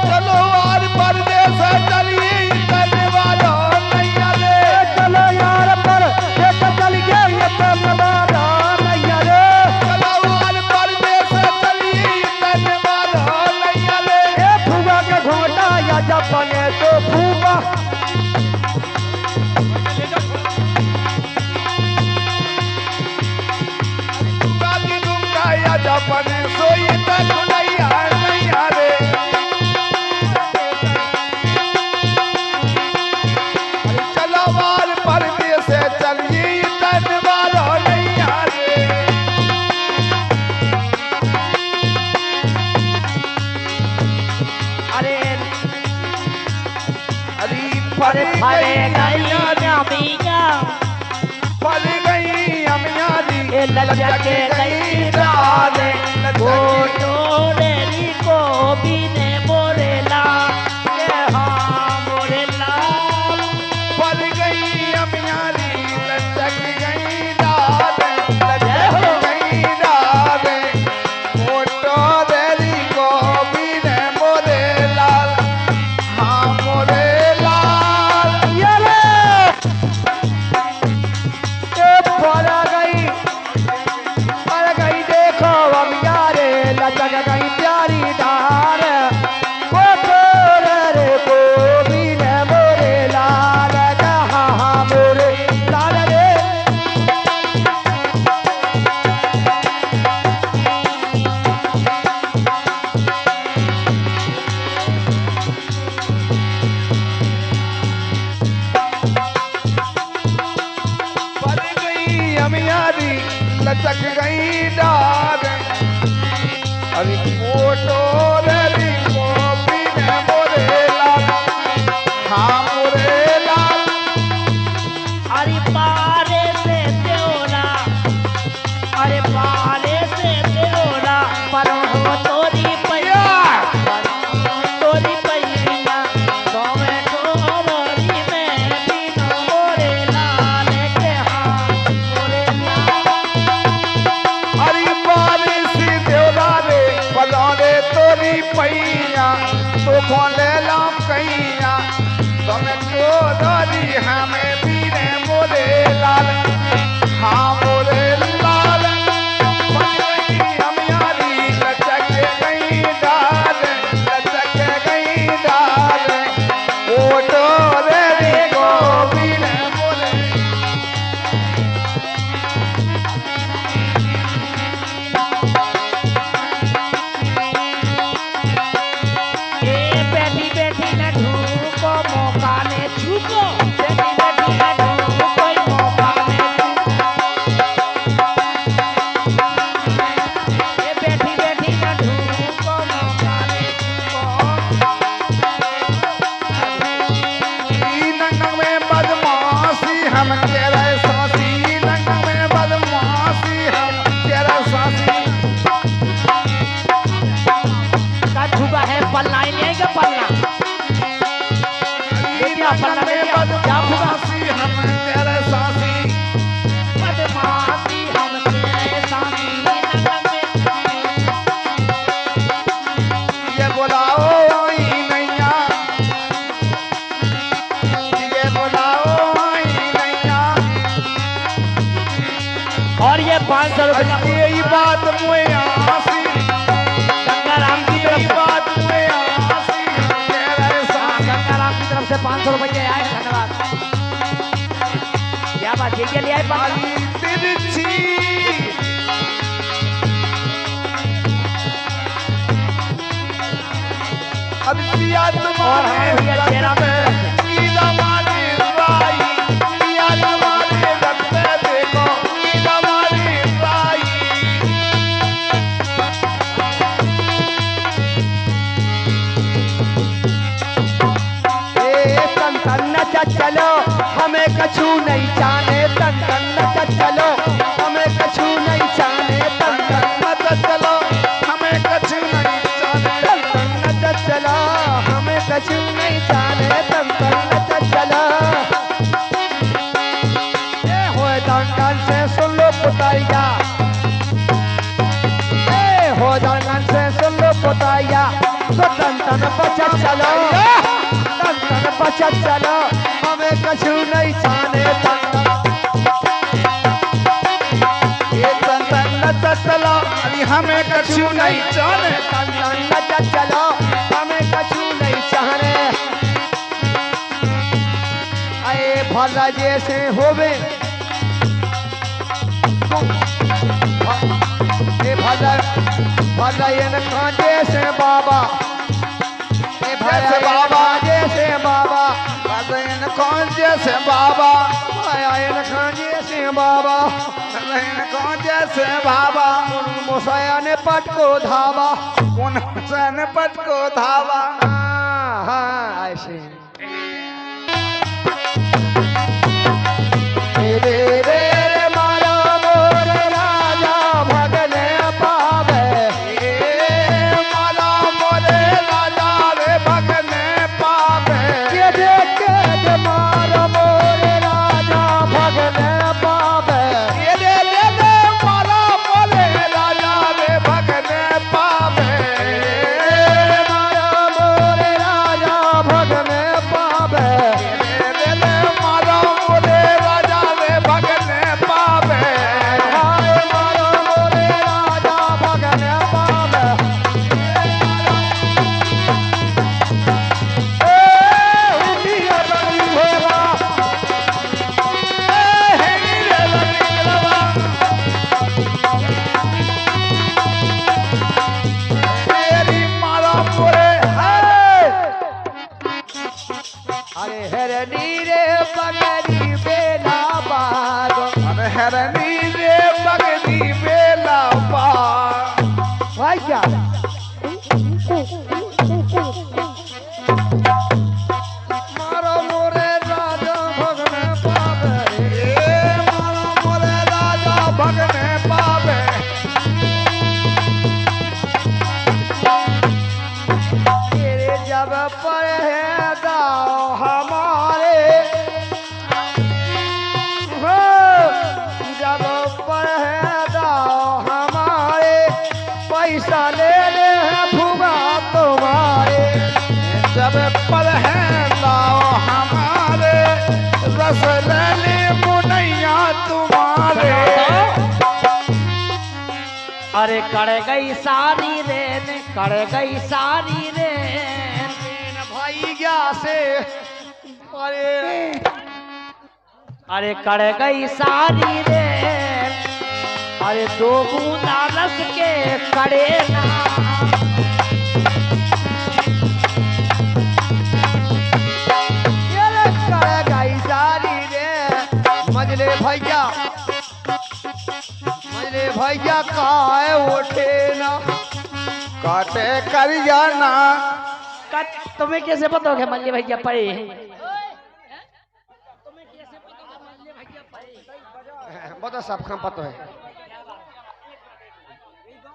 चलो यार परदेस चलिए करने वाला नैया रे चलो यार परदेस चलिए करने वाला नैया रे चलो यार परदेस चलिए करने वाला नैया रे ए फूगा के घोटा या जापाने तो फूगा बाकी गुंगा या जापाने सोई तक नैया नैया रे चलो यार परदेस चलिए करने वाला नैया रे अरे अरे अरे फरे गई गई मिया फल गई अमियारी ए लचके गई डाले वो टोरेरी को भी ने मोरेला के हाँ मोरेला फल गई अमियारी लचक गई डाले लचक गई डाले मोटो देरी को भी ने मोरे लाल हाँ मोरे लाल ये ले ए पर गई देखो हम यारे लचक गई प्यारी डार वो टोरेरी को भी ने मोरे लाल कहाँ हाँ मोरे लाल रे फल गई अमियारी लचक गई डाल अरे मोटो देरी को भी ने मोरे लाल हाँ मोरे लाल अरे पारे से त्योरा अरे पारे से त्योरा पर हो तोरी पैया तोरी पैया तोमे ठोरी में बिना मोरे लाल के हाथ मोरे लाल हरी बारिश देवरा रे पलौरे तोरी पैया तो खोले लाम कैया तुम चोरी हमें बीने मोरे लाल हाँ मोरे लाल बन गई अमियारी लचक गई डाल लचक गई डाल ओटो रे को बीने मोरे ए बैठी बैठी न ढूको मौका ने छूको बैठी बैठी न ढूको कोई मौका ने ए बैठी बैठी न ढूको मौका ने छूको नंग में बदमाशी हम तेरे साथी नंग में बदमाशी हम तेरे साथी का छूका है पल्ला ही नहीं का पल्ला क्या पल्ला नंग में बदमाशी हम तेरे साथी बदमाशी हम तेरे साथी नंग में ये बोलाओ ई नैया ये बोलाओ ई नैया और ये 500 रुपए का यही बात मुझे आसी गंगाराम की यही तरफ बात मुझे आसी तेरे साथी गंगाराम की तरफ से 500 रुपए के आए धन्यवाद क्या बात ये के लिए आए वाली तिरछी अब पिया और तुम्हारे हमारे भैया चेहरा रंग में कीला मारी राई पिया तुम्हारे रंग में देखो कीला मारी राई ए तन तन नचा चलो हमें कछु नहीं जाने तन तन नचा चलो हमें कछु नहीं जाने तन तन मत चलो हमें कछु नहीं जाने तन तन नचा चलो हमें कछु नहीं जाने तन तन नचा चलो ए होए दंगन से सुन लो पुताइया ए हो दंगन से सुन लो पुताइया स्वतंत्र तन बचत चलो, तन बचत चलो, हमें कछु नहीं छाने ये तन चलो अरे हमें कछु नहीं जाने तन बचत चलो, हमें कछु नहीं चाहने। अरे भला जैसे होवे भला इनका जैसे बाबा, जैसे बाबा जैसे बाबा, भजन कौन जैसे बाबा, इनका जैसे बाबा, भजन कौन जैसे बाबा, मुसया ने पट को धावा, कौन सन पट को धावा। हाँ ऐसे रे रे मारा मोर राजा भगने पावे, माला मोरे राजा रे भगने पावे। ये देख के मारा मोर राजा भगने पावे, ये दे माला मोरे राजा रे भगने पावे। मारा मोर राजा भगने पावे, दे माला मोरे राजा रे भगने पावे। हाय मारा मोर राजा भगने पावे। इंडिया बनी होगा, तेरी माला मोरे अरे हरनी रे बगरी बेला बाग, अरे हरनी रे बगनी बेला पा। भाई क्या मारो मोरे राजा भगने पावे, माला मोरे राजा भगने पावे। तेरे जब पर है दाव हमारे, हो, जब पर है दाव हमारे, पैसा ले ले है भूगा तुम्हारे। जब पल है लाओ हमारे, रस ले मुनैया तुम्हारे। अरे कड़ गई सारी रेन, कड़ गई सारी रेन। भाई क्या से अरे अरे कड़ गई सारी रेन, अरे दो बूंदा रस के कड़े ना। ये कर गई सारी रे मजले भैया, मजले भैया काय उठे ना, काटे कर जाना तुम्हें कैसे पता होगा मल्ले भैया पड़े हैं? बता सब काम पता है।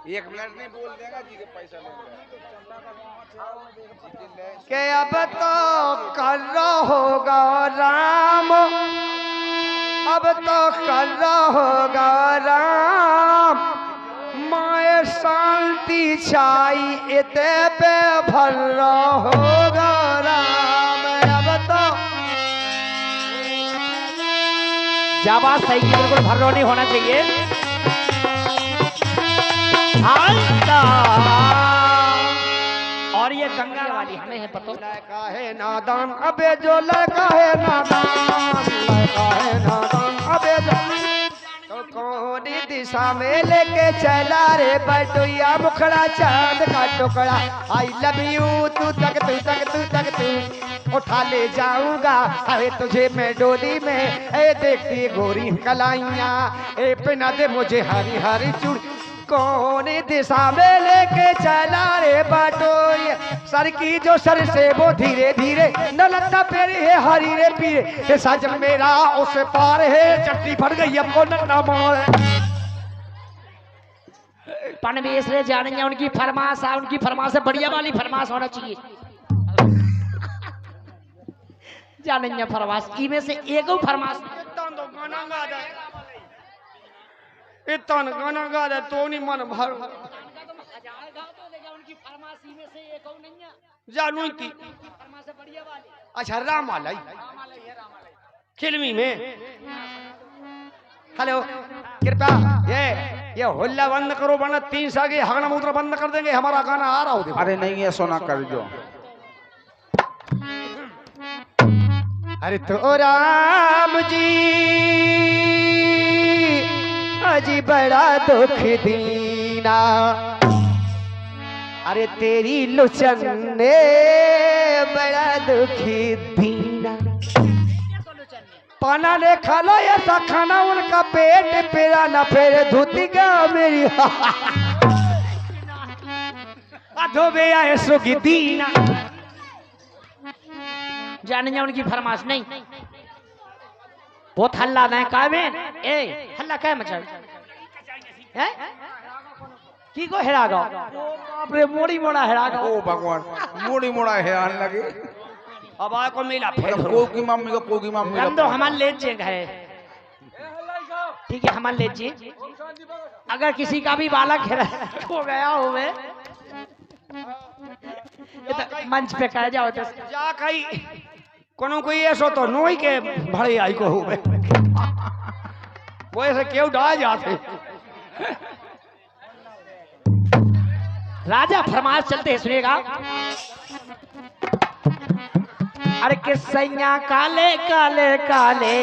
1 मिनट नहीं बोल देगा जी के पैसा ले के अब तो कर होगा राम, अब तो कर होगा राम, माए शांति छाई इते पे भर होगा राम। अब तो जावा सही की बिल्कुल भर्रो नहीं होना चाहिए। और ये गंगा वाली हमें है पता। लड़का है नादान अबे जो लड़का है नादान, लड़का है नादान अबे जो, तो कौन दिशा में लेके चला रे बटुया मुखड़ा चांद का टुकड़ा। आई लव यू तू तक तू तक तू तक तू उठा ले जाऊंगा अरे तुझे मैं डोली में, ए देखती गोरी कलाइया, ए पहना दे मुझे हरी हरी चूड़ी। कौन दिशा में लेके चला रे बटोई, सर की जो सर से वो धीरे धीरे न लगता पेरी है हरी रे पीरे, ये साजन मेरा उस पार है, चट्टी भर गई अब को नन्ना मार। पन भी इसलिए जानेंगे उनकी फरमाश है, उनकी फरमाश है बढ़िया वाली फरमाश होना चाहिए। जानेंगे फरमाश इनमें से एक फरमाश इतना गाना गा दे तो नहीं मन भर। उनकी फरमाश में से एक नहीं है। जानू की अच्छा रामालय फिल्मी में। हेलो कृपया ये हुल्ला बंद करो वरना 3 साल के हगना मूत्र बंद कर देंगे। हमारा गाना आ रहा हो। अरे नहीं है सोना कर जो। अरे तो राम जी अजी बड़ा दुख दीना, अरे तेरी लोचन ने बड़ा दुखी दीना। पाना ने खा लो ऐसा खाना उनका पेट पेरा न फिर धोती का मेरी धोबे आए सुखी दीना। जाने जा उनकी फरमाइश नहीं। बहुत हल्ला नहीं काबिन ए हल्ला क्या मचा है की को हेरा गो बाप रे मोड़ी मोड़ा हेरा गो। ओ भगवान मोड़ी मोड़ा है आने लगे। अब आए को मिला फिर कोकी मम्मी को कोकी मम्मी हम तो हमारे ले चेक है। ठीक है हमारे ले चेक। अगर किसी का भी बालक हेरा हो गया होवे तो मंच पे कह जाओ तो जा कहीं कोनो कोई ऐसो तो नोई के भड़े आई को हुए वो ऐसे क्यों डा जाते। राजा फरमाइश चलते हैं सुनिएगा। अरे किसैया काले काले काले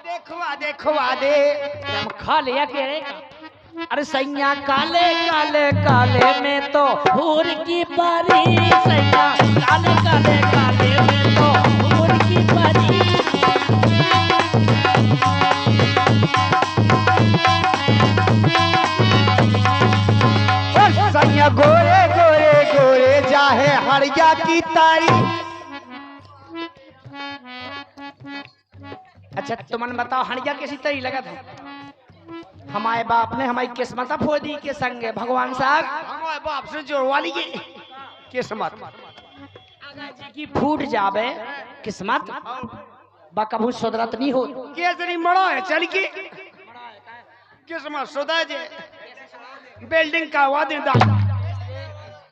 देखवा देखवा दे हम खा लिया कह रहे। अरे सैया काले काले काले में तो हूर की परी। सैया काले काले काले में तो हूर की परी। सैया गोरे गोरे गोरे जाहे हरिया की तारी। अच्छा तुमने बताओ हड़िया कैसी तरी लगा था। हमारे बाप ने हमारी किस्मत फोदी के संग है भगवान साहब। हमारे बाप से जोड़वा लीजिए किस्मत की फूट जावे किस्मत बकभू सुधरत नहीं हो। केसरी मड़ा है चल के किस्मत सुधा जे बिल्डिंग का वादे दा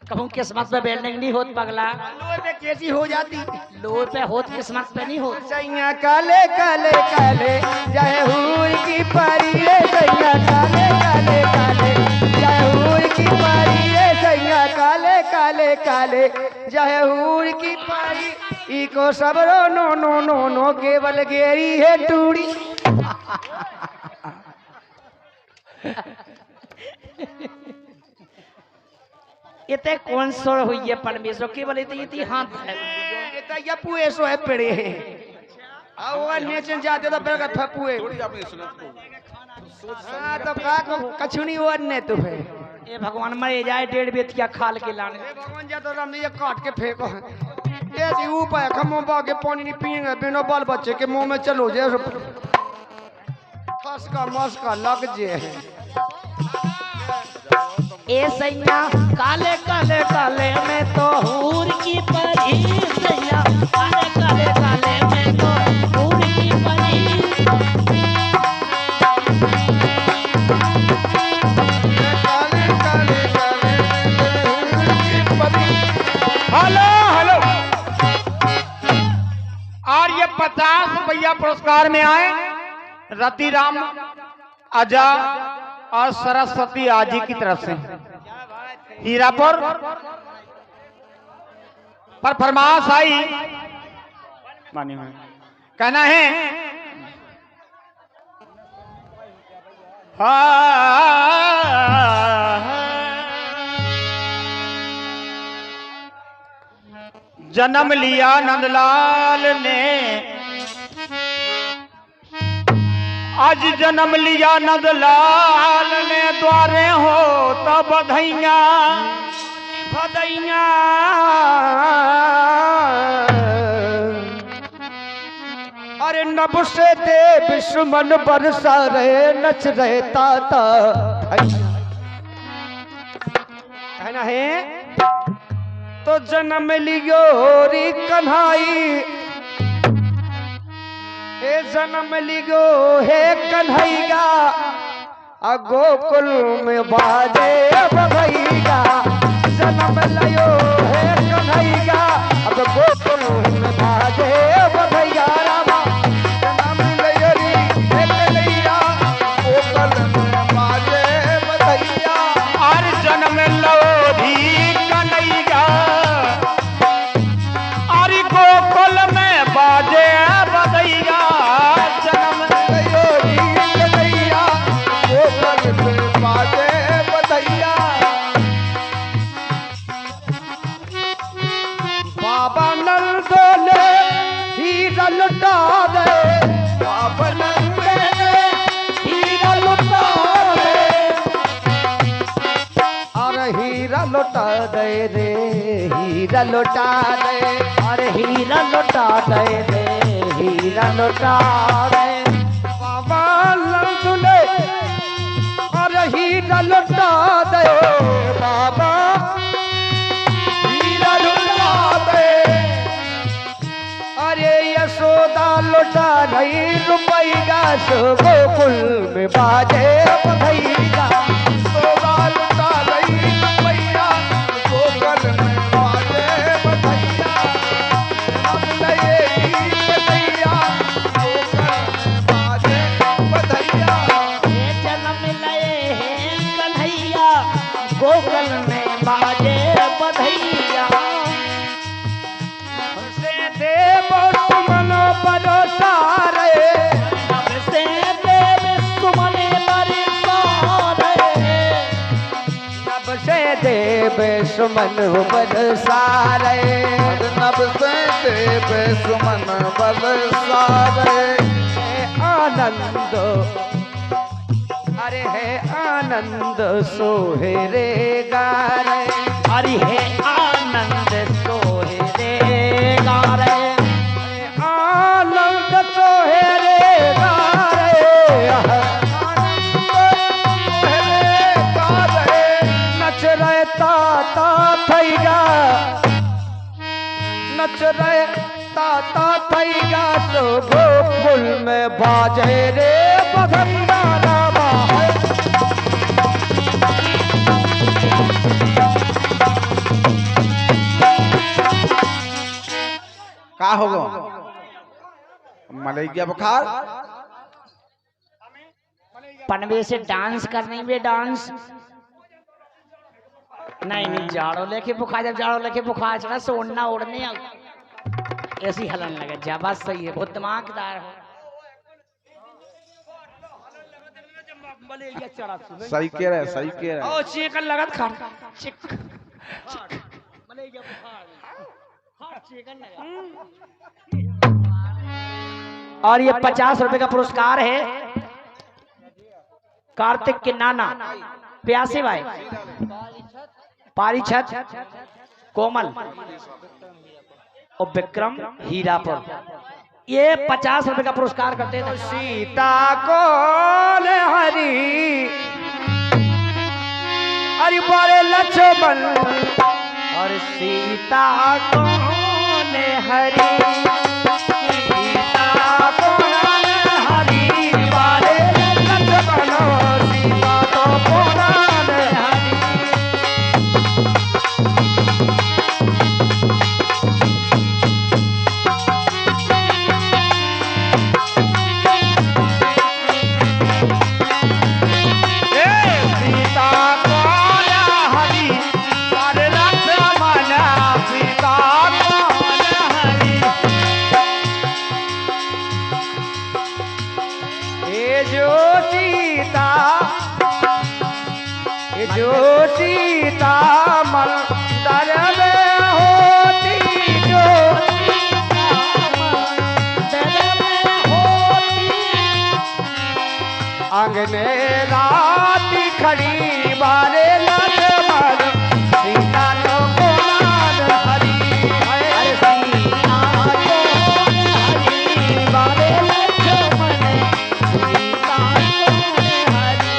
कहूँ किस्मत पे बिल्डिंग नहीं होत पगला। लोहे पे कैसी हो जाती लोहे पे होत किस्मत पे नहीं होत। सैया काले काले काले जाहे हूर की परी रे। सैया काले काले काले जाहे हूर की परी रे। सैया काले काले काले जाहे हूर की परी। इको सबरो नो नो नो नो केवल गेरी है टूड़ी। इते कौन सोर हुई है परमेश्वर केवल इते हाथ है। ये तो ये पुए सो है पड़े आओ वो नेचन जाते तो फिर फपुए थोड़ी आपने सुना हां तो का को कछुनी वो ने तो है। ये भगवान मरे जाए 1.5 बेतिया खाल के लाने। ए भगवान जा तो राम ने ये काट के फेंको ये जी ऊपर खमो बागे पानी नहीं पिएंगे बिना बाल बच्चे के मुंह में चलो जे फस का मस का लग जे है। ए सैया काले काले काले में तो हूर की परी। सैया काले काले काले में तो हूर की परी। काले काले काले हेलो हेलो और ये 50 रुपया पुरस्कार में आए रतिराम अजा और सरस्वती आजी की तरफ से हीरापुर पर फरमाइश आई मानी हुई कहना है जन्म लिया नंदलाल ने आज जन्म लिया नंदलाल ने द्वारे हो तब बधैया बधैया अरे नभ से दे विश्वमन बरसा रहे नच रहे ताता कहना है तो जन्म लियो री कन्हाई हे जन्म लिगो हे कन्हैया गोकुल में बाजे बधैया। जन्म लयो है कन्हैया अब गोकुल में बाजे बधैया रामा जन्म लयरी हे कन्हैया गोकुल में बाजे बधैया और जन्म लोधी कन्हैया अरे गोकुल में बाजे बधैया जन्म लयरी कन्हैया गोकुल में बाजे बधैया बाबा नंदो ने हीरा लुटा दे बाबा नंद हीरा लुटा दे अरे हीरा लुटा दे रे हीरा लुटा दे अरे हीरा लुटा दे रे हीरा लुटा दे बाबा नंदो ने अरे हीरा लुटा दे बाबा हीरा लुटा दे अरे यशोदा लुटा नहीं रुपैया सो गोकुल में बाजे बधैया सोदा लुटा लई रुपैया गोकुल में बाजे बधैया जन्म लयरी कन्हैया गोकुल में बाजे बधैया ये जन्म लए हैं कन्हैया गोकुल में बाजे बधैया से देव सुमन बरसारे नभ से देव सुमन बरसारे नभ से देव सुमन बरसारे नभ से देव सुमन बरसारे है आनंद अरे है आनंद सोहरे गारे हरि है आनंद सोहे रे गारे आनंद सोहरे गारे नच रहे ताता थैया नच रहे ताता थैया सो गोकुल में बाजे रे बधैया रामा का होगा मलेरिया बुखार पनवे से डांस करने में डांस नहीं नहीं जाड़ो लेके बुखार जब जाड़ो लेके बुखार चढ़ा सो उड़ना उड़ने ऐसी हलन लगे जा बात सही है बहुत दिमागदार हो सही कह रहे सही कह रहे ओ चेक लगत खा चेक चेक मलेरिया बुखार हाँ चेक लगा और ये 50 रुपए का पुरस्कार है कार्तिक के नाना प्यासे भाई पारीछत कोमल और विक्रम हीरापुर ये 50 रुपए का पुरस्कार करते हैं सीता को हरी हरि बोले लक्ष्मण और सीता को हरी सीता को हरी बोले लक्ष्मण सीता को हरी जो सीता मंदर में होती जो अंगने रात खड़ी बारे लक्ष्मण सीता तो कुमार हरी है सीता तो हरी बारे लक्ष्मण सीता तो हरी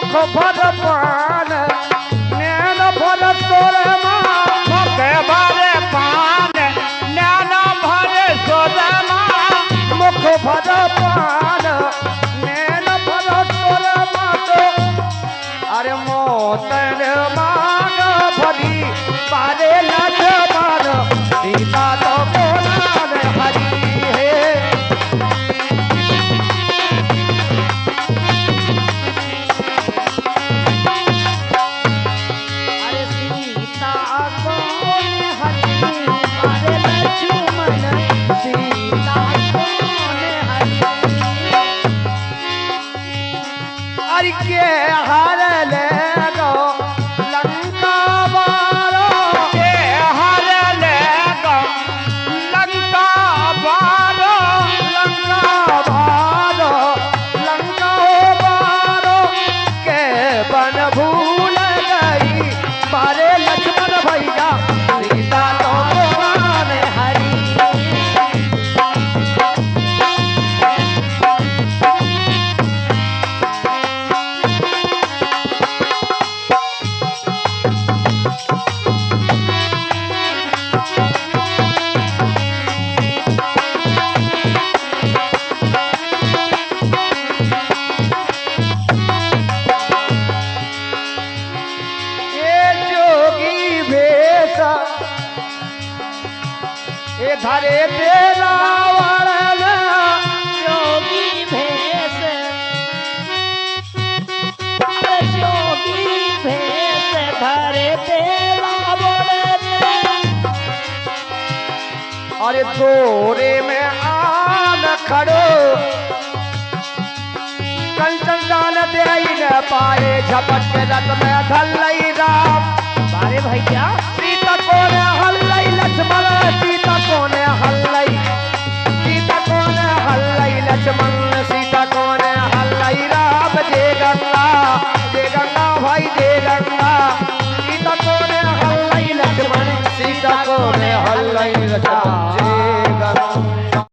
मुख भर पान नैन भर सोरमा मुख भरे पान नैन भरे सोरमा मुख भर पान नैन भर सोरमा तो अरे मोतन मांग भरी पारे लक्ष्मण सीता तो बोलान हरी है अरे सीता कौन हरी अरे लक्ष्मण सीता कौन हरी अरे के हर ले गो लंका वारो के हर ले गो लंका बारो लंका वारो लंका वारो के बन भूल गई मारे लक्ष्मण भैया सीता तो पुराण हरी ए धरे तेरा वरण जोगी भेष अरे जोगी भेष धरे तेरा वरण अरे तोरे में आन खड़ो कंचन दान दे न पाए झपट के रथ में धल राम बारे भैया